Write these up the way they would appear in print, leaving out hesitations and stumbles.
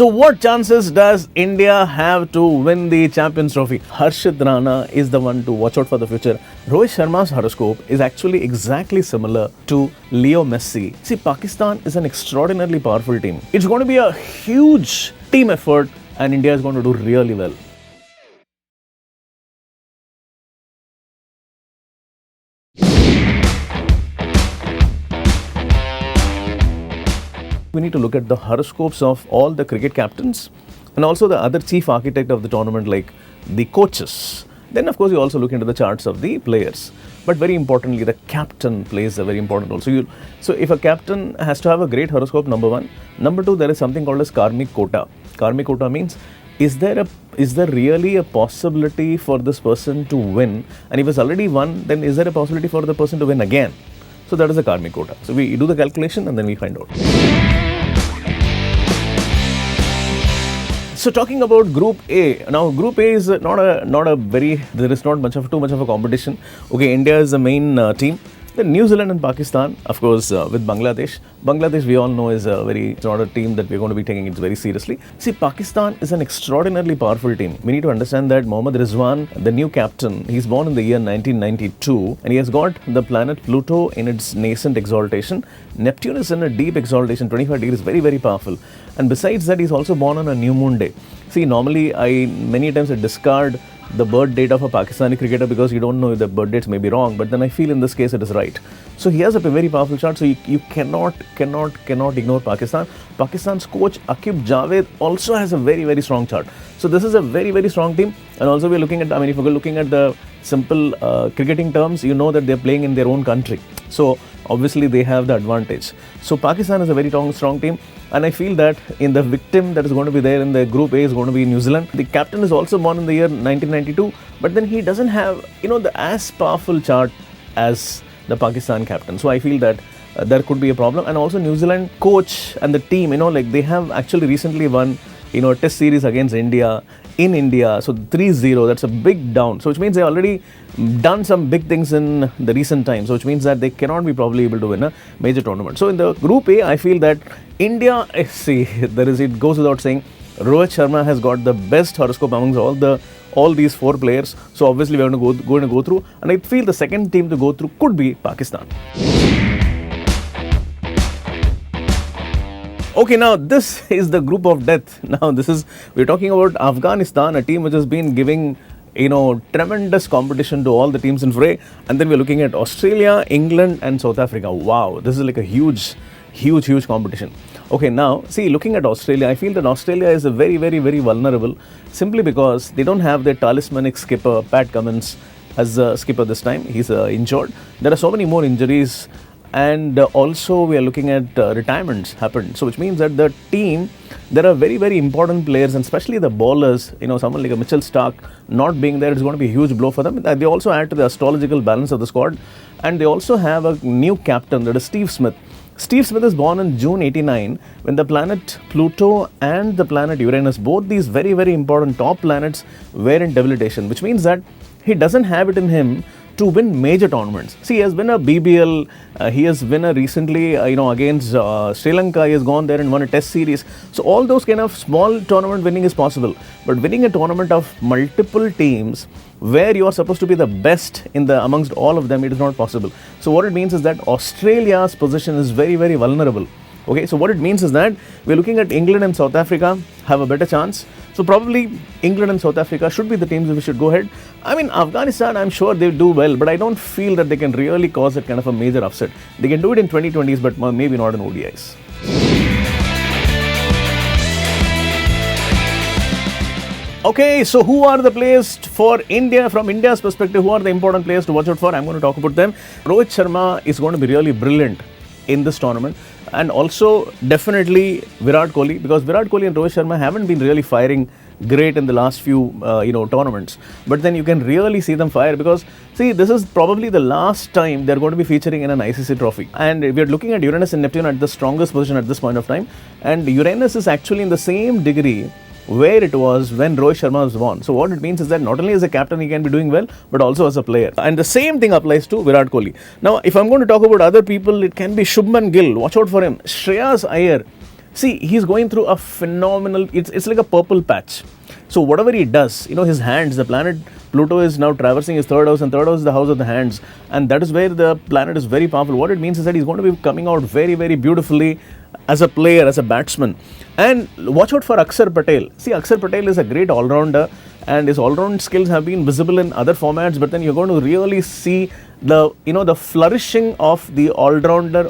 So what chances does India have to win the Champions Trophy? Harshit Rana is the one to watch out for the future. Rohit Sharma's horoscope is actually exactly similar to Leo Messi. See, Pakistan is an extraordinarily powerful team. It's going to be a huge team effort and India is going to do really well. We need to look at the horoscopes of all the cricket captains and also the other chief architect of the tournament, like the coaches. Then, of course, you also look into the charts of the players. But very importantly, the captain plays a very important role. So if a captain has to have a great horoscope, number one. Number two, there is something called as karmic quota. Karmic quota means, is there really a possibility for this person to win? And if it's already won, then is there a possibility for the person to win again? So that is a karmic quota. So we do the calculation and then we find out. So talking about Group A, now Group A is not a very, there is not too much of a competition. Okay, India is the main team. Then New Zealand and Pakistan, of course, with Bangladesh. Bangladesh, we all know, is it's not a team that we're going to be taking it very seriously. See, Pakistan is an extraordinarily powerful team. We need to understand that Mohammad Rizwan, the new captain, he's born in the year 1992 and he has got the planet Pluto in its nascent exaltation. Neptune is in a deep exaltation, 25 degrees, very, very powerful. And besides that, he's also born on a new moon day. See, normally, many times I discard the birth date of a Pakistani cricketer because you don't know if the birth dates may be wrong, but then I feel in this case it is right. So he has a very powerful chart, so you cannot ignore Pakistan. Pakistan's coach Aqib Javed also has a very, very strong chart. So this is a very, very strong team. And also we're looking at, if you're looking at the simple cricketing terms, you know that they're playing in their own country. So obviously they have the advantage. So Pakistan is a very strong team. And I feel that in the victim that is going to be there in the Group A is going to be New Zealand. The captain is also born in the year 1992, but then he doesn't have, the as powerful chart as the Pakistan captain. So I feel that there could be a problem. And also New Zealand coach and the team, they have actually recently won, a test series against India in India. So 3-0, that's a big down. So which means they already done some big things in the recent times. So which means that they cannot be probably able to win a major tournament. So in the Group A, I feel that India, it goes without saying, Rohit Sharma has got the best horoscope amongst all these four players. So obviously we're going to go through. And I feel the second team to go through could be Pakistan. Okay, now this is the group of death. Now we're talking about Afghanistan, a team which has been giving, tremendous competition to all the teams in fray. And then we're looking at Australia, England and South Africa. Wow, this is like a huge competition. Okay, now, see, looking at Australia, I feel that Australia is a very, very, very vulnerable simply because they don't have their talismanic skipper, Pat Cummins, as a skipper this time. He's injured. There are so many more injuries. And also we are looking at retirements happened. So which means that the team, there are very, very important players and especially the bowlers, someone like a Mitchell Starc not being there is going to be a huge blow for them. They also add to the astrological balance of the squad. And they also have a new captain, that is Steve Smith. Steve Smith is born in June 89 when the planet Pluto and the planet Uranus, both these very, very important top planets were in debilitation, which means that he doesn't have it in him to win major tournaments. See, he has been a BBL, he has been a recently, against Sri Lanka, he has gone there and won a test series. So all those kind of small tournament winning is possible. But winning a tournament of multiple teams where you are supposed to be the best amongst all of them, it is not possible. So what it means is that Australia's position is very, very vulnerable. Okay, so what it means is that we're looking at England and South Africa have a better chance. So probably England and South Africa should be the teams that we should go ahead. Afghanistan, I'm sure they do well, but I don't feel that they can really cause that kind of a major upset. They can do it in 2020s, but maybe not in ODIs. Okay, so who are the players for India, from India's perspective, who are the important players to watch out for? I'm going to talk about them. Rohit Sharma is going to be really brilliant in this tournament. And also definitely Virat Kohli, because Virat Kohli and Rohit Sharma haven't been really firing great in the last few tournaments. But then you can really see them fire because, see, this is probably the last time they're going to be featuring in an ICC trophy. And we're looking at Uranus and Neptune at the strongest position at this point of time. And Uranus is actually in the same degree where it was when Rohit Sharma was born. So what it means is that not only as a captain he can be doing well, but also as a player. And the same thing applies to Virat Kohli. Now, if I'm going to talk about other people, it can be Shubman Gill. Watch out for him. Shreyas Iyer. See, he's going through a phenomenal, it's like a purple patch. So whatever he does, his hands, the planet Pluto is now traversing his third house, and third house is the house of the hands, and that is where the planet is very powerful. What it means is that he's going to be coming out very, very beautifully as a player, as a batsman. And watch out for Akshar Patel. See, Akshar Patel is a great all-rounder, and his all-round skills have been visible in other formats, but then you're going to really see the flourishing of the all-rounder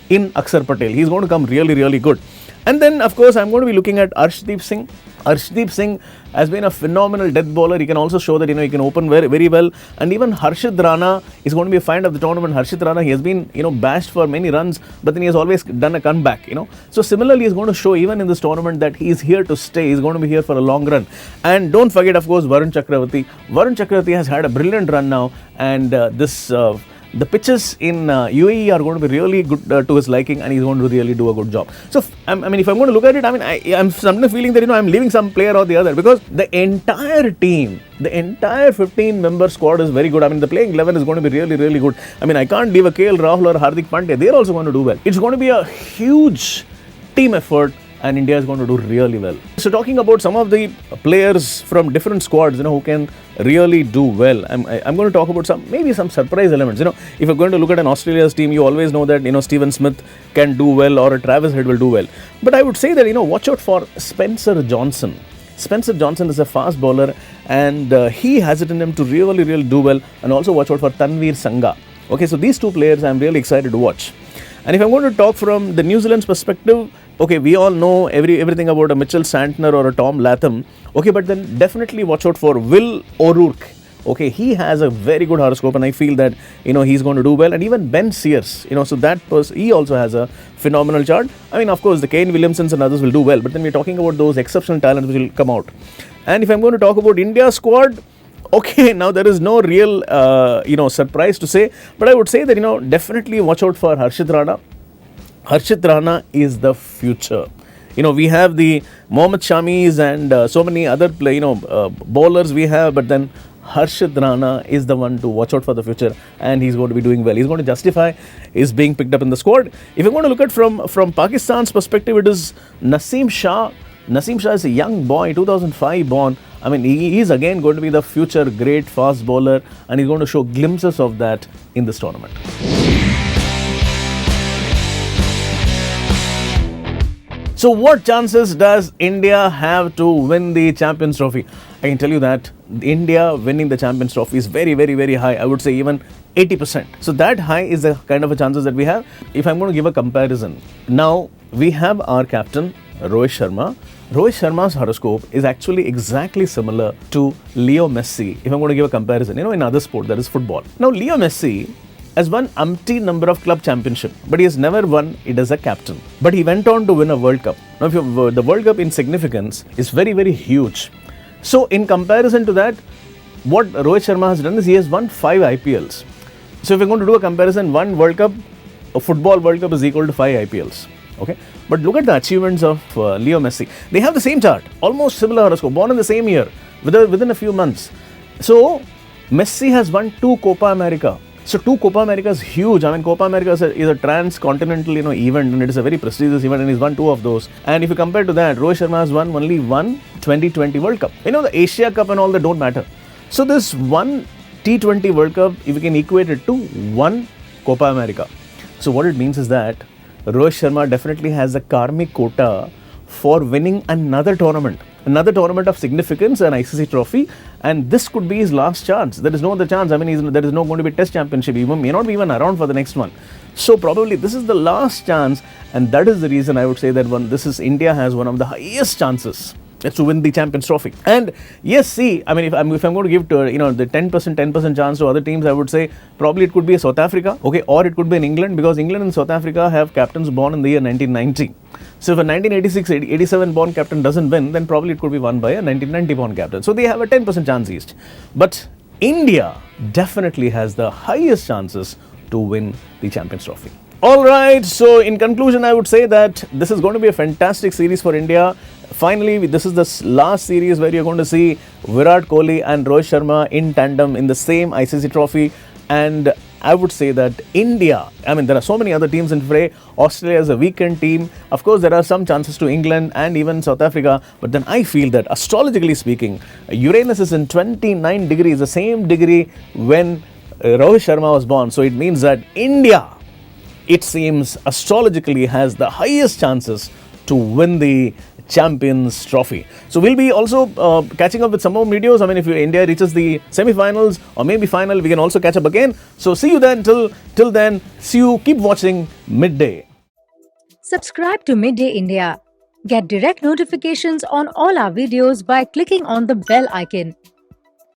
in Akshar Patel. He's going to come really, really good. And then, of course, I'm going to be looking at Arshdeep Singh. Arshdeep Singh has been a phenomenal death bowler. He can also show that, he can open very, very well. And even Harshit Rana is going to be a find of the tournament. Harshit Rana, he has been, bashed for many runs, but then he has always done a comeback, So similarly, he's going to show even in this tournament that he is here to stay. He's going to be here for a long run. And don't forget, of course, Varun Chakravarti. Varun Chakravarti has had a brilliant run now, and the pitches in UAE are going to be really good to his liking, and he's going to really do a good job. So, if I'm going to look at it, I'm sometimes feeling that, I'm leaving some player or the other, because the entire team, the entire 15-member squad is very good. The playing 11 is going to be really, really good. I can't leave a KL Rahul or Hardik Pandya. They're also going to do well. It's going to be a huge team effort, and India is going to do really well. So talking about some of the players from different squads, who can really do well, I'm going to talk about maybe some surprise elements. If you're going to look at an Australia's team, you always know that, Steven Smith can do well, or a Travis Head will do well. But I would say that, watch out for Spencer Johnson. Spencer Johnson is a fast bowler, and he has it in him to really, really do well. And also watch out for Tanveer Sangha. Okay, so these two players I'm really excited to watch. And if I'm going to talk from the New Zealand's perspective, okay, we all know everything about a Mitchell Santner or a Tom Latham. Okay, but then definitely watch out for Will O'Rourke. Okay, he has a very good horoscope, and I feel that, he's going to do well. And even Ben Sears, so he also has a phenomenal chart. Of course, the Kane Williamsons and others will do well, but then we're talking about those exceptional talents which will come out. And if I'm going to talk about India's squad, okay, now there is no real, surprise to say, but I would say that, definitely watch out for Harshit Rana. Harshit Rana is the future. We have the Mohammad Shamis and so many other bowlers we have, but then Harshit Rana is the one to watch out for the future, and he's going to be doing well. He's going to justify his being picked up in the squad. If you're going to look at from Pakistan's perspective, it is Naseem Shah. Naseem Shah is a young boy, 2005 born. He is again going to be the future great fast bowler, and he's going to show glimpses of that in this tournament. So what chances does India have to win the Champions Trophy? I can tell you that India winning the Champions Trophy is very, very, very high. I would say even 80%. So that high is the kind of a chances that we have. If I'm going to give a comparison, now we have our captain, Rohit Sharma. Rohit Sharma's horoscope is actually exactly similar to Leo Messi. If I'm going to give a comparison, in other sport, that is football. Now, Leo Messi has won umpteen number of club championship, but he has never won it as a captain. But he went on to win a World Cup. Now, the World Cup in significance is very, very huge. So, in comparison to that, what Rohit Sharma has done is he has won 5 IPLs. So, if we're going to do a comparison, one World Cup, a football World Cup is equal to 5 IPLs. Okay, but look at the achievements of Leo Messi. They have the same chart, almost similar horoscope, born in the same year, within a few months. So, Messi has won 2 Copa America. So 2 Copa America is huge. Copa America is a transcontinental event, and it is a very prestigious event, and he's won 2 of those. And if you compare to that, Rohit Sharma has won only 1 2020 World Cup. The Asia Cup and all that don't matter. So this 1 T20 World Cup, if you can equate it to 1 Copa America. So what it means is that Rohit Sharma definitely has a karmic quota for winning another tournament of significance, an ICC trophy, and this could be his last chance. There is no other chance. There is no going to be Test Championship. He may not be even around for the next one. So probably this is the last chance, and that is the reason I would say that India has one of the highest chances to win the Champions Trophy. And yes, see, if I'm going to give to the 10% chance to other teams, I would say probably it could be South Africa, okay, or it could be in England, because England and South Africa have captains born in the year 1990. So if a 1986-87 born captain doesn't win, then probably it could be won by a 1990 born captain. So they have a 10% chance each. But India definitely has the highest chances to win the Champions Trophy. Alright, so in conclusion, I would say that this is going to be a fantastic series for India. Finally, this is the last series where you're going to see Virat Kohli and Rohit Sharma in tandem in the same ICC trophy. And I would say that India, I mean, there are so many other teams in fray. Australia is a weekend team. Of course, there are some chances to England and even South Africa. But then I feel that astrologically speaking, Uranus is in 29 degrees, the same degree when Rohit Sharma was born. So it means that India, it seems, astrologically has the highest chances to win the Champions Trophy. So we'll be also catching up with some more videos. I mean, if India reaches the semi-finals or maybe final, we can also catch up again. So see you then. Till then, see you. Keep watching Midday. Subscribe to Midday India. Get direct notifications on all our videos by clicking on the bell icon.